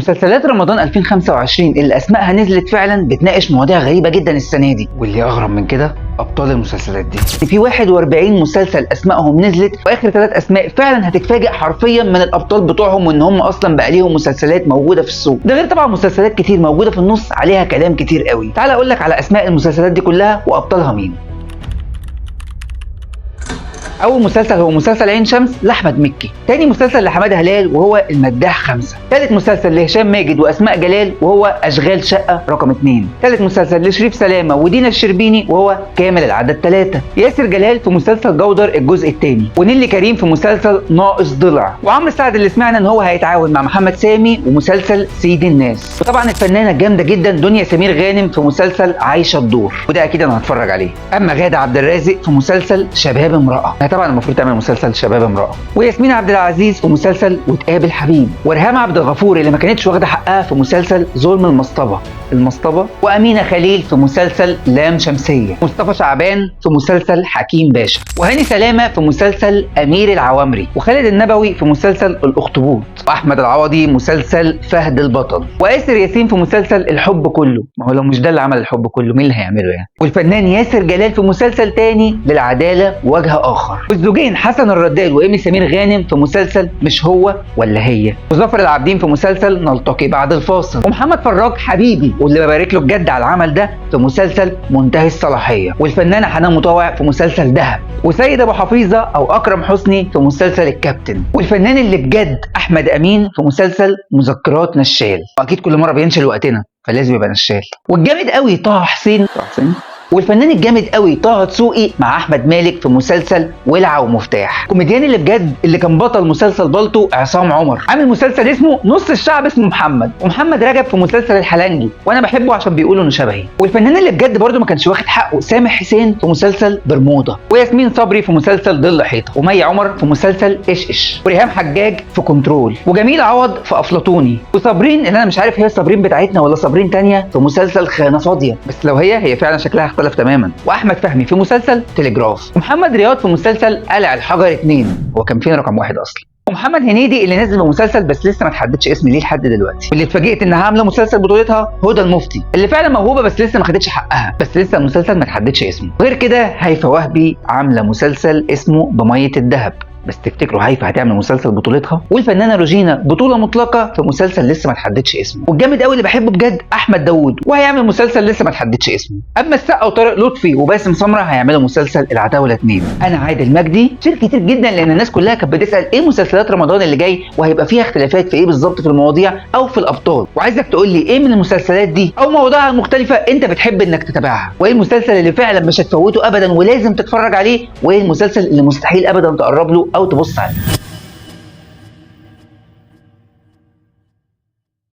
مسلسلات رمضان 2025 اللي اسمائها نزلت فعلا بتناقش مواضيع غريبه جدا السنه دي، واللي اغرب من كده ابطال المسلسلات دي. في 41 مسلسل اسمائهم نزلت، واخر 3 اسماء فعلا هتتفاجئ حرفيا من الابطال بتوعهم، وان هم اصلا بقى ليهم مسلسلات موجوده في السوق. ده غير طبعا مسلسلات كتير موجوده في النص عليها كلام كتير قوي. تعال اقول لك على اسماء المسلسلات دي كلها وابطالها مين. اول مسلسل هو مسلسل عين شمس لاحمد مكي، تاني مسلسل لحماده هلال وهو المداح 5، تالت مسلسل لهشام ماجد واسماء جلال وهو اشغال شقه رقم 2، تالت مسلسل لشريف سلامه ودينا الشربيني وهو كامل العدد 3، ياسر جلال في مسلسل جودر الجزء الثاني، ونيلي كريم في مسلسل ناقص ضلع، وعمرو سعد اللي سمعنا ان هو هيتعاون مع محمد سامي ومسلسل سيد الناس، وطبعا الفنانه الجامده جدا دنيا سمير غانم في مسلسل عايشه الدور، وده اكيد انا هتفرج عليه. اما غادة عبد الرازق في مسلسل شباب امراه، طبعا المفروض تعمل مسلسل شباب امراه، وياسمين عبد العزيز في مسلسل وتقابل حبيب، ورهام عبد الغفور اللي ما كانتش واخده حقها في مسلسل ظلم المصطبه، وامينه خليل في مسلسل لام شمسيه، مصطفى شعبان في مسلسل حكيم باشا، وهاني سلامه في مسلسل امير العوامري، وخالد النبوي في مسلسل الاخطبوط، واحمد العوضي مسلسل فهد البطل، وآسر ياسين في مسلسل الحب كله. ما هو لو مش ده اللي عمل الحب كله مين اللي هيعمله يعني؟ والفنان ياسر جلال في مسلسل تاني للعداله وجه اخر، والزوجين حسن الرداد وايمي سمير غانم في مسلسل مش هو ولا هي، وظافر العابدين في مسلسل نلتقي بعد الفاصل، ومحمد فراج حبيبي واللي ببارك له بجد على العمل ده في مسلسل منتهي الصلاحيه، والفنانه حنان مطاوع في مسلسل دهب، وسيد ابو حفيظه او اكرم حسني في مسلسل الكابتن، والفنان اللي بجد احمد امين في مسلسل مذكرات نشال، واكيد كل مره بينشل وقتنا فلازم يبقى نشال، والجامد قوي طه حسين والفنان الجامد قوي طه دسوقي مع احمد مالك في مسلسل ولعه ومفتاح. الكوميديان اللي بجد اللي كان بطل مسلسل بالطو عصام عمر، عامل مسلسل اسمه نص الشعب اسمه محمد، ومحمد رجب في مسلسل الحلنجي وانا بحبه عشان بيقولوا انه شبهي. والفنان اللي بجد برده ما كانش واخد حقه سامح حسين في مسلسل برمودا، وياسمين صبري في مسلسل ظل حيطه، ومي عمر في مسلسل ايش، وريهام حجاج في كنترول، وجميل عوض في افلاطوني، وصابرين اللي انا مش عارف هي صابرين بتاعتنا ولا صابرين تانية في مسلسل خانه فاضيه، بس لو هي فعلا شكلها اختلف تماما، واحمد فهمي في مسلسل تليجراف، ومحمد رياض في مسلسل قلع الحجر 2، هو كان فين رقم 1 اصلا، ومحمد هنيدي اللي نزل بمسلسل بس لسه ما اتحددش اسم ليه لحد دلوقتي، واللي اتفاجئت انها عامله مسلسل بطولتها هدى المفتي اللي فعلا موهوبه بس لسه ما خدتش حقها، بس لسه المسلسل ما اتحددش اسمه. غير كده هيفا وهبي عامله مسلسل اسمه بميه الذهب، بس تفتكروا هيفا هتعمل مسلسل بطولتها؟ والفنانه روجينا بطوله مطلقه في مسلسل لسه ما اتحددش اسمه، والجامد قوي اللي بحبه بجد احمد داوود وهيعمل مسلسل لسه ما اتحددش اسمه. اما السقا وطارق لطفي وباسم سمره هيعملوا مسلسل العتاوله 2. انا عادل مجدي شير كتير جدا لان الناس كلها كانت بتسال ايه مسلسلات رمضان اللي جاي وهيبقى فيها اختلافات في ايه بالظبط في المواضيع او في الابطال، وعايزك تقول لي ايه من المسلسلات دي او مواضيعها المختلفه انت بتحب انك تتابعها، وايه المسلسل اللي فعلا مش هتفوته ابدا ولازم تتفرج عليه، وايه المسلسل اللي مستحيل ابدا تقرب له او تبص عليه.